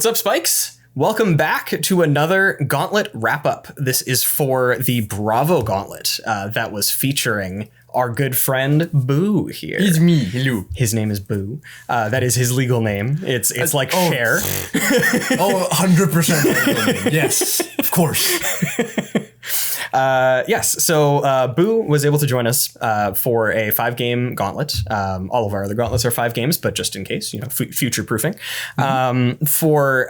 What's up, Spikes? Welcome back to another Gauntlet wrap-up. This is for the Bravo Gauntlet that was featuring our good friend Boo here. It's me. Hello. His name is Boo. That is his legal name. It's like Cher. 100%. Yes, of course. Yes, so Boo was able to join us for a 5-game gauntlet. All of our other gauntlets are 5 games, but just in case, future proofing, for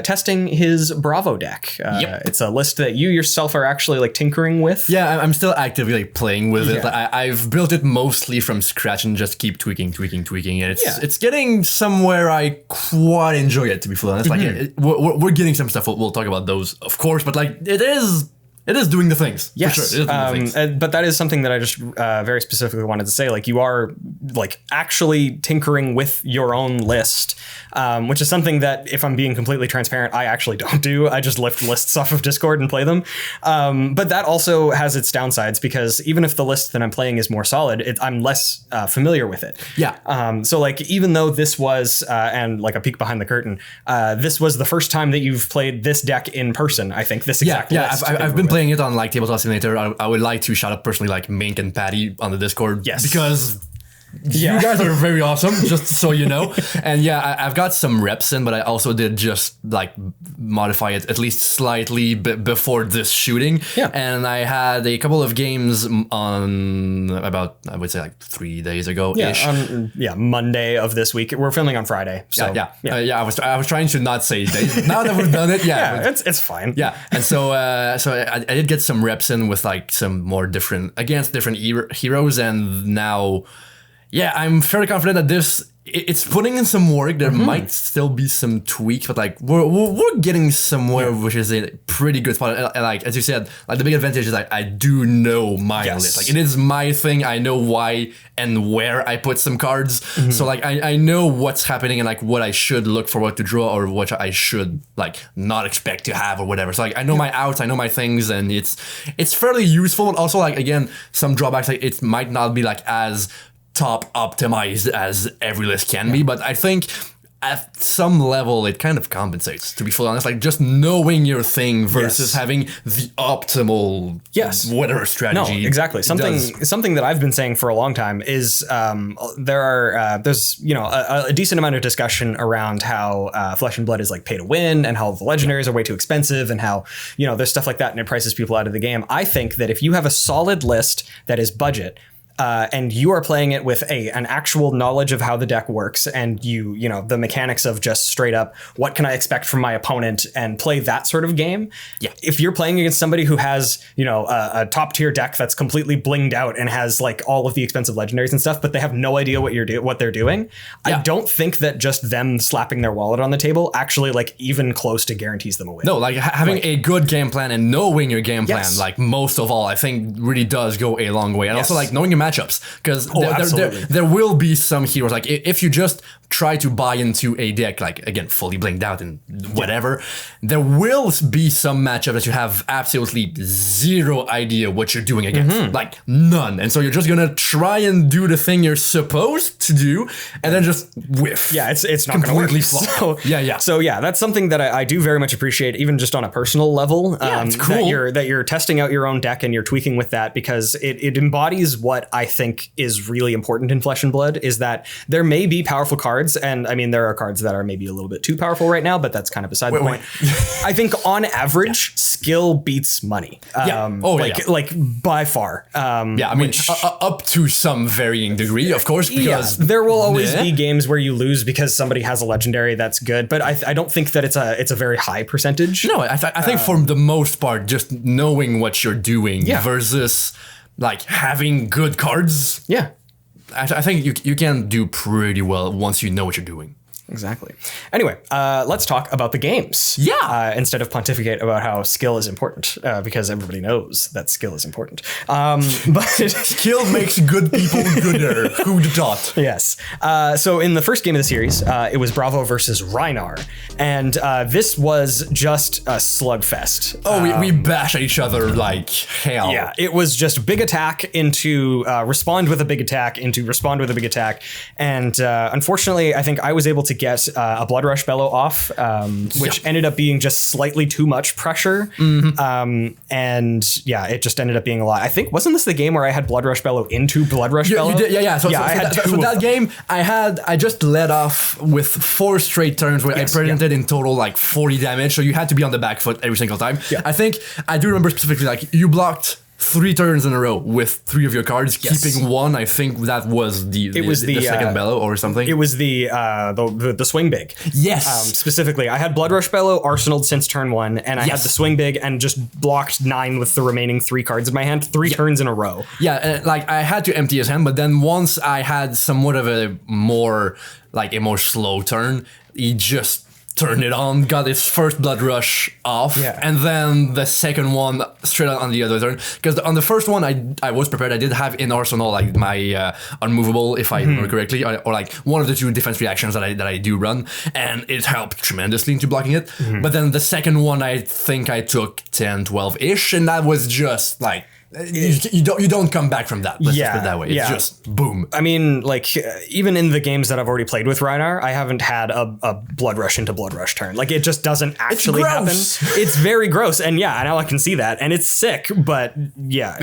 testing his Bravo deck. Yep. It's a list that you yourself are actually like tinkering with. Yeah, I'm still actively playing with it. I've built it mostly from scratch and just keep tweaking, and it's getting somewhere I quite enjoy it, to be fully honest. Like we're getting some stuff. We'll talk about those, of course, but like it is doing the things. Yes, for sure. It is doing the things. But that is something that I just very specifically wanted to say. Like, you are like actually tinkering with your own list, which is something that, if I'm being completely transparent, I actually don't do. I just lift lists off of Discord and play them. But that also has its downsides, because even if the list that I'm playing is more solid, I'm less familiar with it. Yeah. So like, even though this was, and like a peek behind the curtain, this was the first time that you've played this deck in person, I think, this exact list. I've been playing it on like Tabletop Simulator. I would like to shout out personally like Mink and Patty on the Discord. Yes. Because you guys are very awesome, just so you know. And yeah, I've got some reps in, but I also did just like modify it at least slightly before this shooting. Yeah. And I had a couple of games on about, I would say like 3 days ago-ish. Monday of this week. We're filming on Friday. So I was trying to not say days. Now that we've done it, it's fine. Yeah, and so I did get some reps in with like some more different heroes, and now. Yeah, I'm fairly confident that it's putting in some work. There might still be some tweaks, but like we're getting somewhere, which is a pretty good spot. And like, as you said, like the big advantage is like I do know my list. Like, it is my thing. I know why and where I put some cards. So like I know what's happening and like what I should look forward to draw, or what I should like not expect to have, or whatever. So like I know my outs, I know my things, and it's fairly useful. And also, like, again, some drawbacks, like it might not be like as top optimized as every list can be, but I think at some level it kind of compensates, to be fully honest. Like, just knowing your thing versus having the optimal whatever strategy. No, exactly. Something that I've been saying for a long time is there's a decent amount of discussion around how Flesh and Blood is like pay to win, and how the legendaries are way too expensive, and how there's stuff like that and it prices people out of the game. I think that if you have a solid list that is budget, and you are playing it with an actual knowledge of how the deck works, and the mechanics of just straight up, what can I expect from my opponent, and play that sort of game. Yeah. If you're playing against somebody who has, a top tier deck that's completely blinged out and has like all of the expensive legendaries and stuff, but they have no idea what they're doing, I don't think that just them slapping their wallet on the table actually like even close to guarantees them a win. No, like having a good game plan and knowing your game plan, like most of all, I think really does go a long way. And also like knowing your matchups, because there will be some heroes, like if you just try to buy into a deck, like, again, fully blinked out and whatever, there will be some matchup that you have absolutely zero idea what you're doing against, like none. And so you're just gonna try and do the thing you're supposed to do, and then just whiff. Yeah, it's not completely flop. So that's something that I do very much appreciate, even just on a personal level. It's cool that you're testing out your own deck and you're tweaking with that, because it embodies what I think is really important in Flesh and Blood, is that there may be powerful cards, and I mean there are cards that are maybe a little bit too powerful right now, but that's kind of beside the point. I think on average, skill beats money. Like by far. I mean, up to some varying degree, of course, because there will always be games where you lose because somebody has a legendary that's good, but I don't think that it's a very high percentage. No, I think for the most part, just knowing what you're doing versus like having good cards. Yeah. I think you can do pretty well once you know what you're doing. Exactly. Anyway, let's talk about the games. Yeah. Instead of pontificate about how skill is important, because everybody knows that skill is important. But skill makes good people gooder. Who'd thought? Yes. So in the first game of the series, it was Bravo versus Rhino, and this was just a slugfest. Oh, we bash each other like hell. Yeah, it was just big attack into respond with a big attack into respond with a big attack, and unfortunately, I think I was able to get a Blood Rush Bellow off, which ended up being just slightly too much pressure. And yeah, it just ended up being a lot. I think, wasn't this the game where I had Blood Rush Bellow into Blood Rush Bellow? You did, yeah. So I had two of that them. game, I just led off with 4 straight turns where I presented in total like 40 damage. So you had to be on the back foot every single time. Yeah. I think I do remember specifically, like, you blocked 3 turns in a row with 3 of your cards, keeping 1. I think that was the second bellow or something. It was the swing big. Yes. Specifically, I had Blood Rush Bellow arsenaled since turn 1, and I had the swing big and just blocked 9 with the remaining 3 cards in my hand, 3 turns in a row. Yeah, and like I had to empty his hand, but then once I had somewhat of a more slow turn, he just turned it on, got his first Blood Rush off, and then the second one straight on the other turn. Because on the first one, I was prepared. I did have in arsenal like my unmovable, if I remember correctly, or like one of the 2 defense reactions that I do run, and it helped tremendously into blocking it. But then the second one, I think I took 10, 12-ish, and that was just like, you don't come back from that. Let's just put it that way. It's just boom. I mean, like, even in the games that I've already played with Rhino, I haven't had a Blood Rush into Blood Rush turn. Like, it just doesn't actually happen. It's very gross, and now I can see that, and it's sick. But yeah,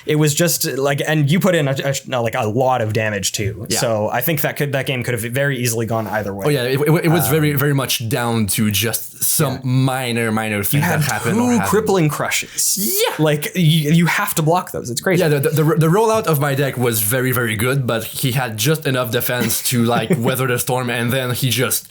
it was just like, and you put in a lot of damage too. Yeah. So I think that game could have very easily gone either way. Oh yeah, it was very very much down to just some minor things that happened. 2 crippling crushes. Yeah, like. You have to block those. It's crazy. Yeah, the rollout of my deck was very, very good, but he had just enough defense to like weather the storm, and then he just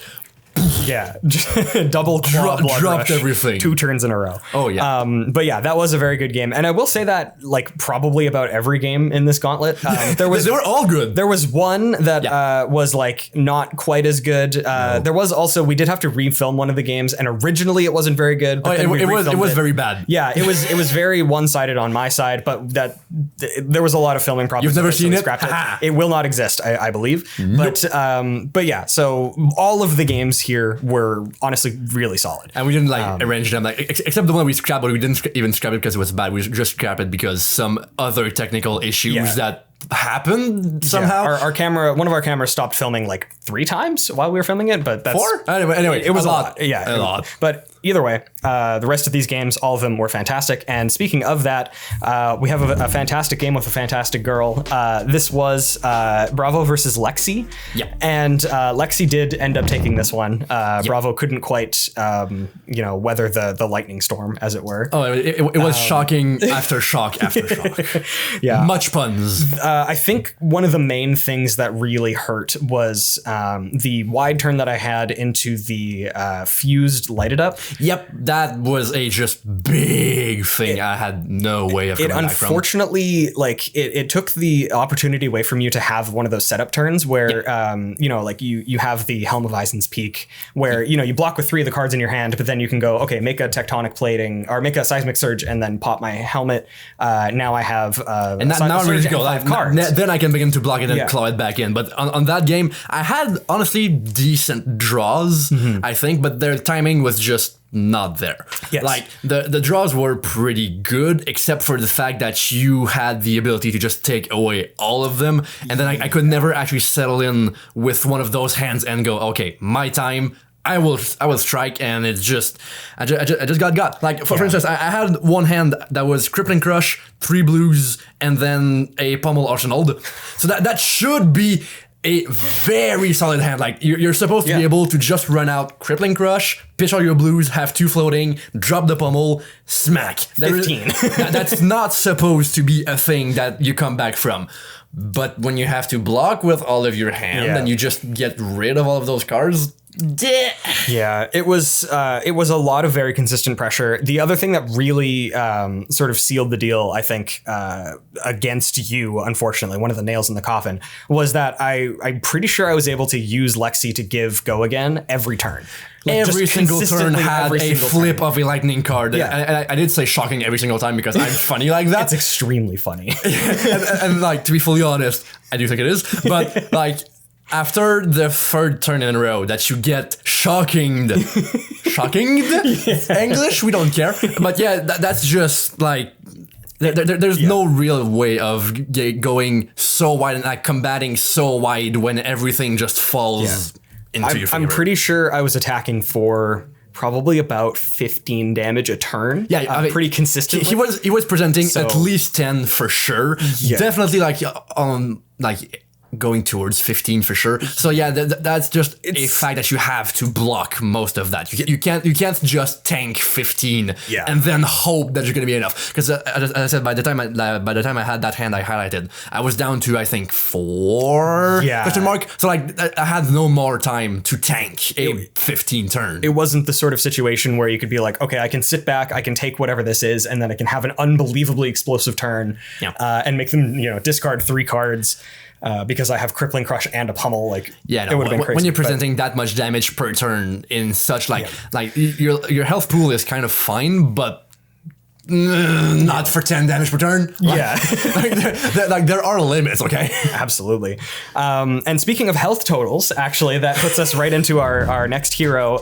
double dropped everything 2 turns in a row. Oh yeah. But yeah, that was a very good game, and I will say that like probably about every game in this gauntlet, they were all good. There was one that was like not quite as good. There was also, we did have to refilm one of the games, and originally it wasn't very good. But it was very bad. Yeah, it was very one-sided on my side, but there was a lot of filming problems. You've never seen it? It will not exist, I believe. Nope. But yeah, so all of the games here were honestly really solid, and we didn't like arrange them, like except the one we scrapped, but we didn't even scrap it because it was bad. We just scrapped it because some other technical issues that happened somehow. One of our cameras stopped filming like 3 times while we were filming it, but that's 4. Anyway, it was a lot. Yeah, a lot. But either way, the rest of these games, all of them were fantastic. And speaking of that, we have a fantastic game with a fantastic girl. This was Bravo versus Lexi. Yeah. And Lexi did end up taking this one. Bravo couldn't quite, weather the lightning storm, as it were. Oh, it was shocking after shock after shock. Yeah. Much puns. I think one of the main things that really hurt was the wide turn that I had into the fused lighted up. Yep, that was a just big thing. I had no way of coming back from. Unfortunately, like it took the opportunity away from you to have one of those setup turns where like you have the Helm of Eisen's Peak, where you block with 3 of the cards in your hand, but then you can go, okay, make a tectonic plating or make a seismic surge and then pop my helmet. Now I have and now I'm ready to go. 5 cards. Then I can begin to block it and claw it back in. But on that game, I had honestly decent draws, I think, but their timing was just not there. Yes. Like the draws were pretty good, except for the fact that you had the ability to just take away all of them, and then I could never actually settle in with one of those hands and go, okay, my time. I will strike, and it's just I just got like for instance, I had one hand that was Crippling Crush, 3 blues, and then a Pummel Arsenal. So that should be a very solid hand. Like you're supposed to be able to just run out Crippling Crush, pitch all your blues, have 2 floating, drop the Pummel, smack. 15. That's not supposed to be a thing that you come back from. But when you have to block with all of your hand and you just get rid of all of those cards. Yeah, it was a lot of very consistent pressure. The other thing that really sort of sealed the deal, I think, against you, unfortunately, one of the nails in the coffin, was that I'm pretty sure I was able to use Lexi to give go again every turn. Like every single turn had a flip of a lightning card. Yeah. I did say shocking every single time because I'm funny like that. It's extremely funny. and like, to be fully honest, I do think it is. But like, after the 3rd turn in a row that you get shockinged, English, we don't care. But yeah, that's just like, there's no real way of going so wide and like combating so wide when everything just falls into your favor. I'm pretty sure I was attacking for probably about 15 damage a turn. Yeah, I mean, pretty consistently. He was presenting at least 10 for sure. Yeah. Definitely like going towards 15 for sure. So yeah, that's just a fact that you have to block most of that. You can't just tank 15 and then hope that you're gonna be enough. Because as I said, by the time I had that hand I highlighted, I was down to I think 4 question mark. So like I had no more time to tank a 15 turn. It wasn't the sort of situation where you could be like, okay, I can sit back, I can take whatever this is, and then I can have an unbelievably explosive turn and make them discard 3 cards. Because I have Crippling Crush and a Pummel, it would have been crazy. When you're presenting that much damage per turn in such like your health pool is kind of fine, but not for 10 damage per turn. There are limits, okay? Absolutely. And speaking of health totals, actually, that puts us right into our next hero.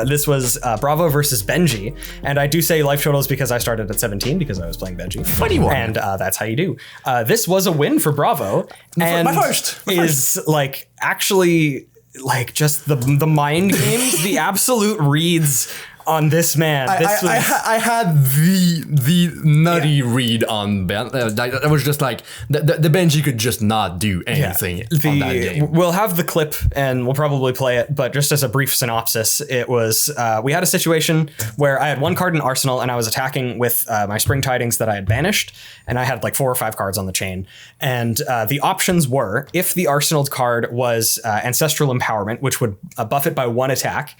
This was Bravo versus Benji. And I do say life totals because I started at 17 because I was playing Benji. Funny one. And that's how you do. This was a win for Bravo. And my first. Actually just the mind games, the absolute reads on this man. I had the nutty read on Ben. That was just like the Benji could just not do anything on that game. We'll have the clip and we'll probably play it, but just as a brief synopsis, it was we had a situation where I had 1 card in Arsenal and I was attacking with my Spring Tidings that I had banished, and I had like 4 or 5 cards on the chain. And the options were, if the Arsenal card was Ancestral Empowerment, which would buff it by 1 attack,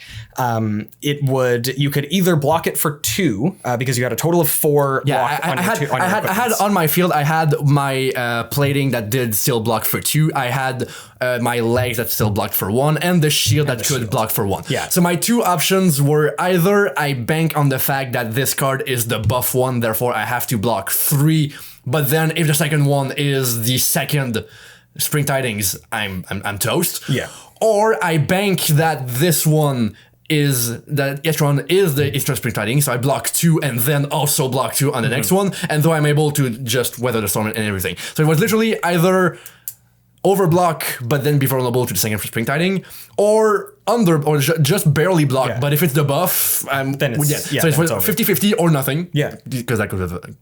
you could either block it for 2 because you had a total of 4 block on your I had on my field, I had my plating that did still block for 2. I had my legs that still blocked for 1, and the shield that could block for 1. Yeah. So my 2 options were either I bank on the fact that this card is the buff one, therefore I have to block 3, but then if the second one is the second Spring Tidings, I'm toast. Yeah. Or I bank that this one is that Estron is the Eastern Spring Tidings, so I block 2 and then also block 2 on the next one, and though I'm able to just weather the storm and everything. So it was literally either overblock but then be vulnerable to the second Spring Tiding, or just barely block, but if it's the buff, then it's, so it was 50-50 or nothing. Yeah, because that could have happened.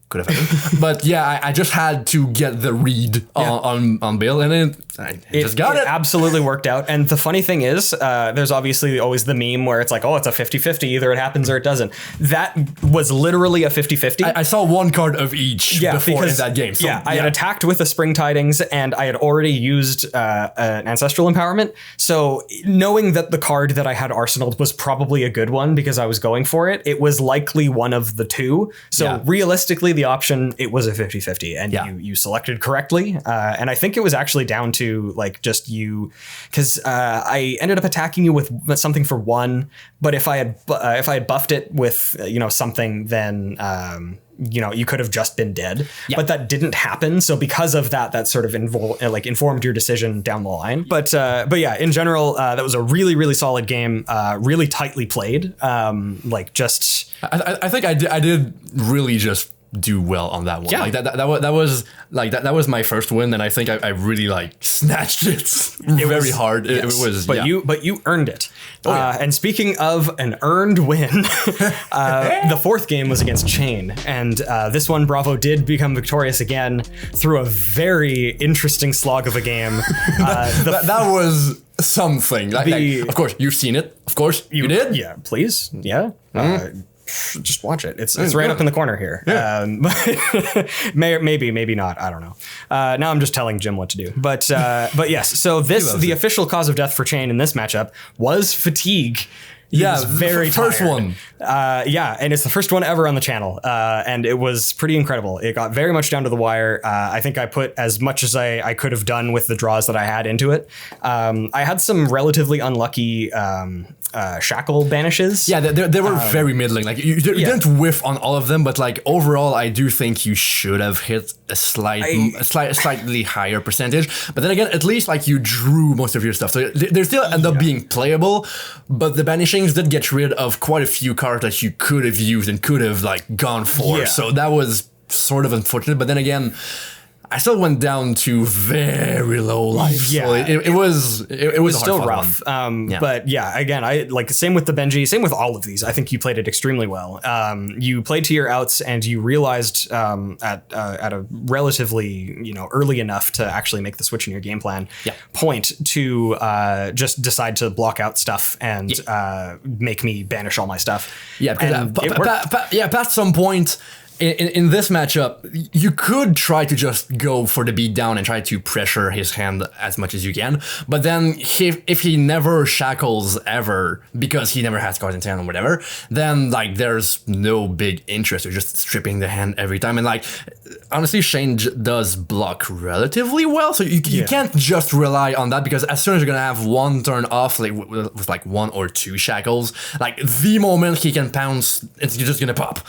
But yeah, I just had to get the read on Bill, and I just got it. Absolutely worked out. And the funny thing is, there's obviously always the meme where it's like, oh, it's a 50-50, either it happens or it doesn't. That was literally a 50-50. I saw 1 card of each before in that game. So, I had attacked with a Spring Tidings, and I had already used an Ancestral Empowerment. So knowing that the card that I had arsenaled was probably a good one because I was going for it, it was likely one of the 2. So realistically, the option, it was a 50-50, and you selected correctly. And I think it was actually down to just you, because I ended up attacking you with something for 1, but if I had buffed it with something, then you could have just been dead, but that didn't happen. So because of that sort of informed your decision down the line. But yeah, in general, that was a really, really solid game, really tightly played. I think I did really just do well on that one. Yeah. That was my first win, and I think I really snatched it very hard. It was, but you earned it. And speaking of an earned win, the 4th game was against Chain, and this one Bravo did become victorious again through a very interesting slog of a game. That was something. Of course, you've seen it. Of course, you did. Yeah, please. Yeah. Just watch it. It's right up in the corner here. Yeah. Maybe not. I don't know. Now I'm just telling Jim what to do. But yes. So the official cause of death for Chain in this matchup was fatigue. Very first tired. one. And it's the first one ever on the channel. And it was pretty incredible. It got very much down to the wire. I think I put as much as I could have done with the draws that I had into it. I had some relatively unlucky shackle banishes. Yeah, they were very middling. You didn't whiff on all of them, but overall, I do think you should have hit a slightly higher percentage. But then again, at least you drew most of your stuff, so they still end up being playable. But the banishings did get rid of quite a few cards that you could have used and could have gone for. Yeah. So that was sort of unfortunate. But then again, I still went down to very low life. Yeah. So it was still rough. But yeah, again, I like same with the Benji, same with all of these. I think you played it extremely well. You played to your outs and you realized at a relatively, early enough to actually make the switch in your game plan point to just decide to block out stuff and make me banish all my stuff. Yeah, because past some point in this matchup, you could try to just go for the beatdown and try to pressure his hand as much as you can. But then if he never shackles ever because he never has cards in hand or whatever, then like there's no big interest. You're just stripping the hand every time. And like honestly, Shane does block relatively well, so you can't just rely on that, because as soon as you're gonna have one turn off, like with like 1 or 2 shackles, like the moment he can pounce, it's just gonna pop.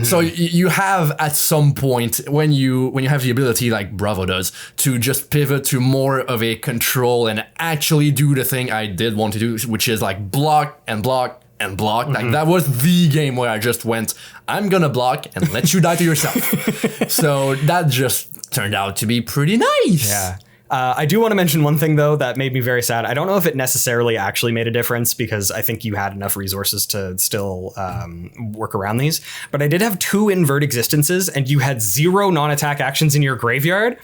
So you have at some point when you have the ability, like Bravo does, to just pivot to more of a control and actually do the thing I did want to do, which is like block and block and block. Like that was the game where I just went, I'm gonna block and let you die to yourself. So that just turned out to be pretty nice. Yeah. I do want to mention one thing, though, that made me very sad. I don't know if it necessarily actually made a difference, because I think you had enough resources to still work around these. But I did have 2 invert existences, and you had 0 non-attack actions in your graveyard.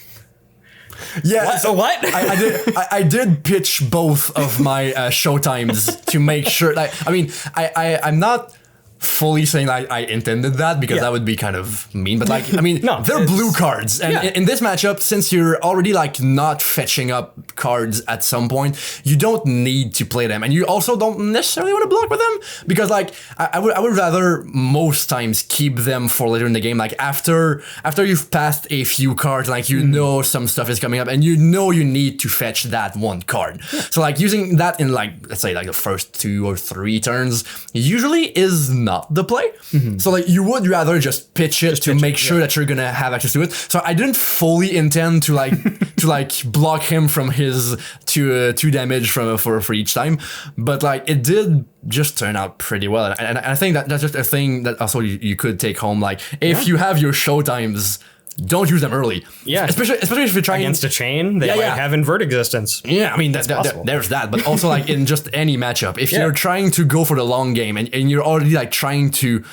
Yeah. So what? I did pitch both of my showtimes to make sure. Like, I mean, I'm not fully saying I intended that, because that would be kind of mean, but like, I mean, no, they're blue cards, and in this matchup, since you're already like not fetching up cards at some point, you don't need to play them, and you also don't necessarily want to block with them, because like I would rather most times keep them for later in the game, like after you've passed a few cards, like know some stuff is coming up and you need to fetch that one card. So like using that in like, let's say like the first 2 or 3 turns usually is not the play. So like you would rather just pitch it to make sure that you're gonna have access to it. So I didn't fully intend to like block him from his 2 damage for each time, but like it did just turn out pretty well, and I think that's just a thing that also you could take home. Like if you have your show times, don't use them early. Yeah, especially if you're trying against a chain. They might have invert existence. Yeah, I mean there's that, but also like in just any matchup, if you're trying to go for the long game and you're already like trying to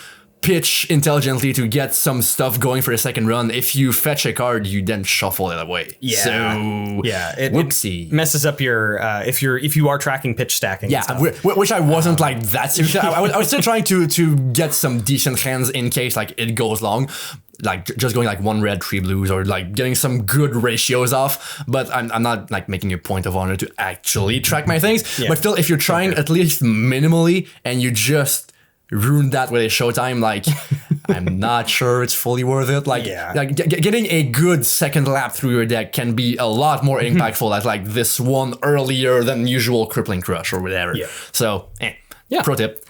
pitch intelligently to get some stuff going for the second run, if you fetch a card, you then shuffle it away. Yeah. So whoopsie. It messes up your if you are tracking pitch stacking. Yeah, which I wasn't like that serious. I was still trying to get some decent hands in case like it goes long. Like just going like 1 red, 3 blues, or like getting some good ratios off, but I'm not like making a point of honor to actually track my things. But still, if you're trying at least minimally and you just ruin that with a showtime, like I'm not sure it's fully worth it. Like, getting a good second lap through your deck can be a lot more impactful as like this one earlier than usual crippling crush or whatever. So pro tip.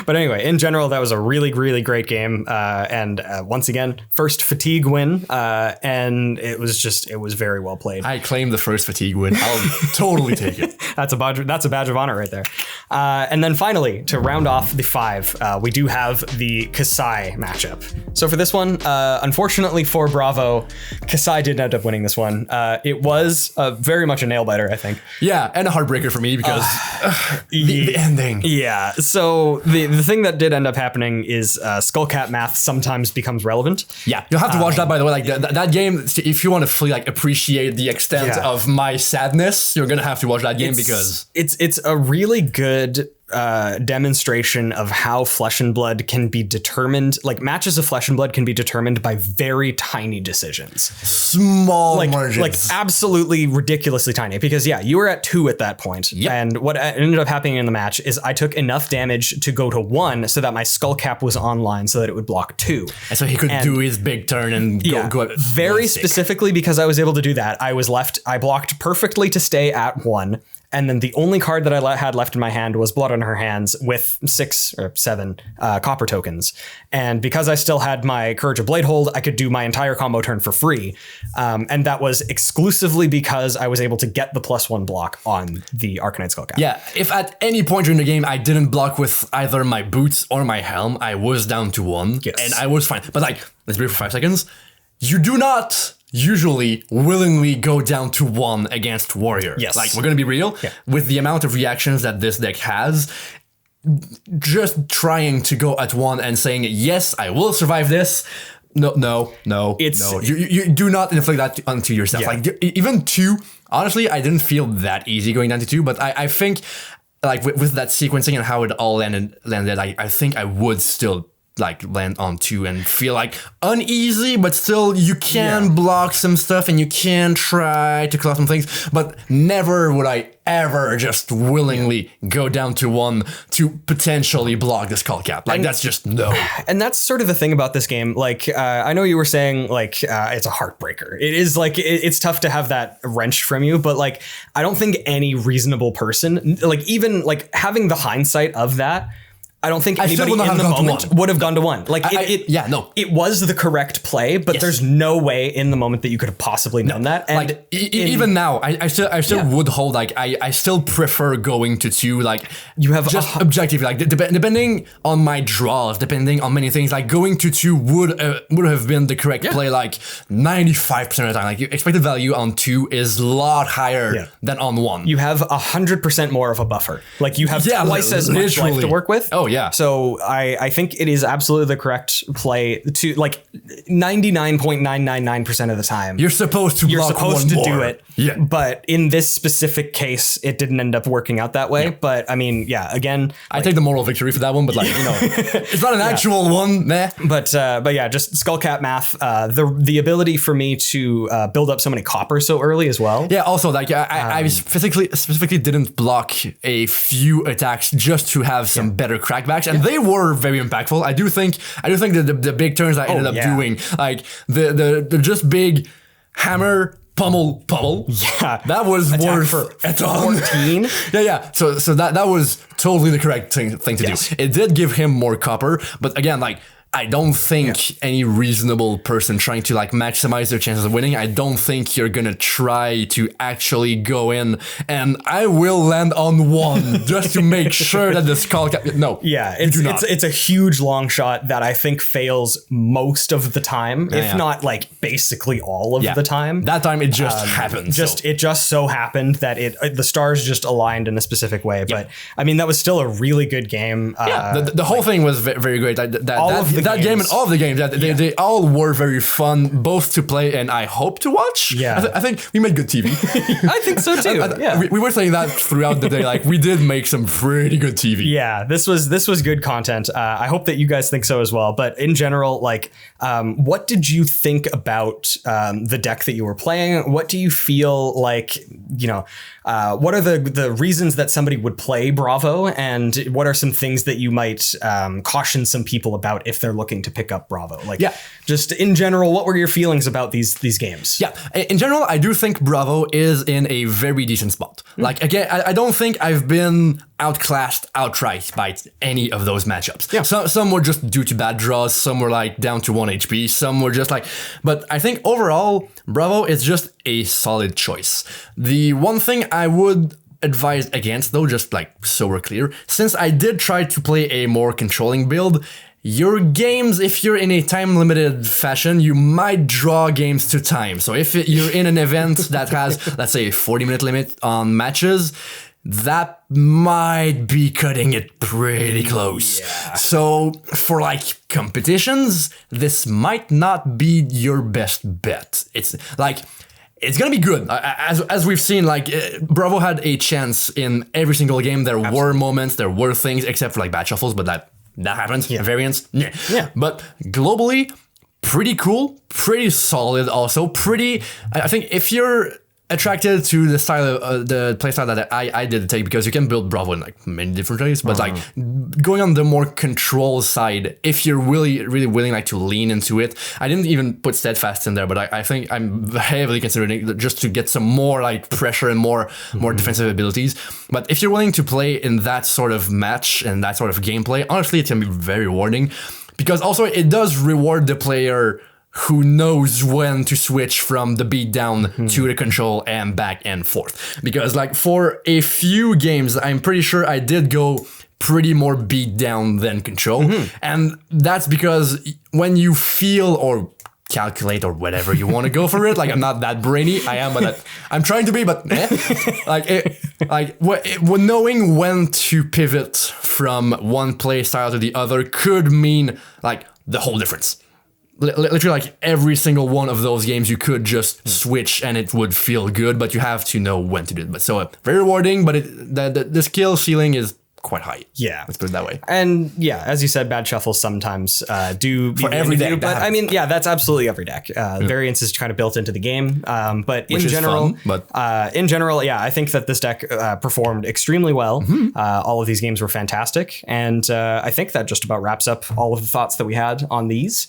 But anyway, in general, that was a really, really great game. And once again, first fatigue win. And it was very well played. I claim the first fatigue win. I'll totally take it. That's a badge of honor right there. And then finally, to round off the 5, we do have the Kaisa matchup. So for this one, unfortunately for Bravo, Kaisa did end up winning this one. It was very much a nail biter, I think. Yeah, and a heartbreaker for me because the ending. Yeah. So the thing that did end up happening is Skullcap math sometimes becomes relevant. Yeah, you'll have to watch that, by the way. Like that game, if you want to fully like appreciate the extent of my sadness, you're gonna have to watch that game, because it's a really good demonstration of how Flesh and Blood can be determined. Like matches of Flesh and Blood can be determined by very tiny decisions, small margins, like absolutely ridiculously tiny. Because you were at 2 at that point, and what ended up happening in the match is I took enough damage to go to 1, so that my Skullcap was online, so that it would block 2, and so he could do his big turn and go very specifically. Because I was able to do that, I blocked perfectly to stay at 1. And then the only card that I had left in my hand was Blood on Her Hands with 6 or 7 copper tokens. And because I still had my Courage of Bladehold, I could do my entire combo turn for free. And that was exclusively because I was able to get the +1 block on the Arcanite Skullcap. Yeah, if at any point during the game I didn't block with either my boots or my helm, I was down to 1, and I was fine. But like, let's breathe for 5 seconds. You do not usually willingly go down to 1 against warrior. Yes. Like, we're gonna be real. Yeah. With the amount of reactions that this deck has, just trying to go at 1 and saying, yes, I will survive this. No. You do not inflict that onto yourself. Yeah. Like, even 2, honestly, I didn't feel that easy going down to 2, but I think, like, with that sequencing and how it all landed, I think I would still like land on 2 and feel like uneasy, but still you can block some stuff and you can try to clear some things, but never would I ever just willingly go down to 1 to potentially block the skull cap. Like, that's just no. And that's sort of the thing about this game. Like, I know you were saying like it's a heartbreaker. It is like it's tough to have that wrenched from you, but like I don't think any reasonable person, like even like having the hindsight of that, I don't think anybody in the moment would have gone to 1. Like it was the correct play, but there's no way in the moment that you could have possibly known that. And like even now, I still would hold, like I still prefer going to 2. Like, you have just objectively, like depending on my draws, depending on many things, like going to 2 would have been the correct play. Like 95% of the time, like your expected value on 2 is a lot higher than on 1. You have 100% more of a buffer. Like you have twice as much life to work with. Oh yeah. So I think it is absolutely the correct play to like 99.999% of the time. You're supposed to do it. Yeah. But in this specific case, it didn't end up working out that way. Yeah. But I mean, again, I take the moral victory for that one, but like, it's not an actual one, meh. But yeah, just skullcap math. The ability for me to build up so many copper so early as well. Yeah. Also, like I specifically didn't block a few attacks just to have some better crackbacks, and they were very impactful. I do think that the big turns I ended up doing, like the just big hammer. Pummel. Yeah. That was worth for a ton. 14. Yeah. So that was totally the correct thing to do. It did give him more copper, but again, like, I don't think any reasonable person trying to like maximize their chances of winning, I don't think you're gonna try to actually go in and I will land on 1 just to make sure that the skull cap. No. Yeah, it's a huge long shot that I think fails most of the time, if not like basically all of the time. That time it just happened. It just so happened that the stars just aligned in a specific way. But I mean, that was still a really good game. The whole thing was very great. That game and all of the games, they all were very fun, both to play and I hope to watch. Yeah. I think we made good TV. I think so too. We were saying that throughout the day. Like, we did make some pretty good TV. Yeah, this was good content. I hope that you guys think so as well. But in general, like, what did you think about the deck that you were playing? What do you feel like, what are the reasons that somebody would play Bravo? And what are some things that you might caution some people about if they're looking to pick up Bravo? Like, just in general, what were your feelings about these games? Yeah, in general, I do think Bravo is in a very decent spot. Like, again, I don't think I've been outclassed outright by any of those matchups. Yeah. Some were just due to bad draws, some were like down to 1 HP, some were just like, but I think overall, Bravo is just a solid choice. The one thing I would advise against, though, just like so we're clear, since I did try to play a more controlling build, your games, if you're in a time-limited fashion, you might draw games to time. So if you're in an event that has, let's say, a 40-minute limit on matches, that might be cutting it pretty close. Yeah. So for like competitions, this might not be your best bet. It's gonna be good. As we've seen, like, Bravo had a chance in every single game. There were moments, there were things, except for like bad shuffles, but that happens. Yeah. Variants. Yeah. But globally, pretty cool, pretty solid also. I think if you're attracted to the style of the playstyle that I did take, because you can build Bravo in like many different ways, but like going on the more control side, if you're really willing like to lean into it. I didn't even put steadfast in there, but I think I'm heavily considering it just to get some more like pressure and more defensive abilities. But if you're willing to play in that sort of match and that sort of gameplay, honestly, it can be very rewarding, because also it does reward the player who knows when to switch from the beatdown to the control and back and forth. Because like for a few games, I'm pretty sure I did go pretty more beatdown than control. And that's because when you feel or calculate or whatever you want to go for it. Like, I'm not that brainy. I am, but I'm trying to be, but when knowing when to pivot from one play style to the other could mean like the whole difference. Literally, like every single one of those games, you could just switch and it would feel good, but you have to know when to do it. But so very rewarding, but the skill ceiling is quite high. Yeah, let's put it that way. And yeah, as you said, bad shuffles sometimes do for every deck. But I mean, yeah, that's absolutely every deck. Variance is kind of built into the game. But Which in general, fun, I think that this deck performed extremely well. All of these games were fantastic, and I think that just about wraps up all of the thoughts that we had on these.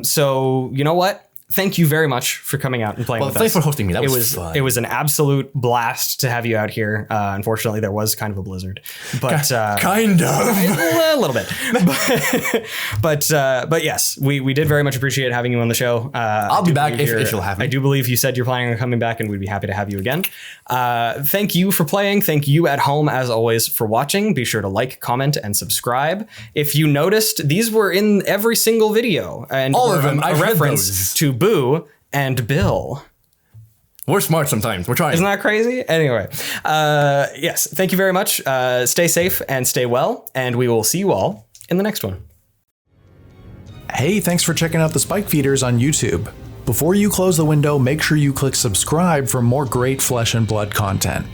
So you know what? Thank you very much for coming out and playing with us. Thanks for hosting me. That was fun. It was an absolute blast to have you out here. Unfortunately, there was kind of a blizzard, but kind of a little bit. But yes, we did very much appreciate having you on the show. I'll be back if you'll have me. I do believe you said you're planning on coming back, and we'd be happy to have you again. Thank you for playing. Thank you at home, as always, for watching. Be sure to like, comment, and subscribe. If you noticed, these were in every single video, and all of them. A reference to Boo and Bill. We're smart sometimes. We're trying. Isn't that crazy? Anyway, yes, thank you very much. Stay safe and stay well, and we will see you all in the next one. Hey, thanks for checking out the Spike Feeders on YouTube. Before you close the window, make sure you click subscribe for more great Flesh and Blood content.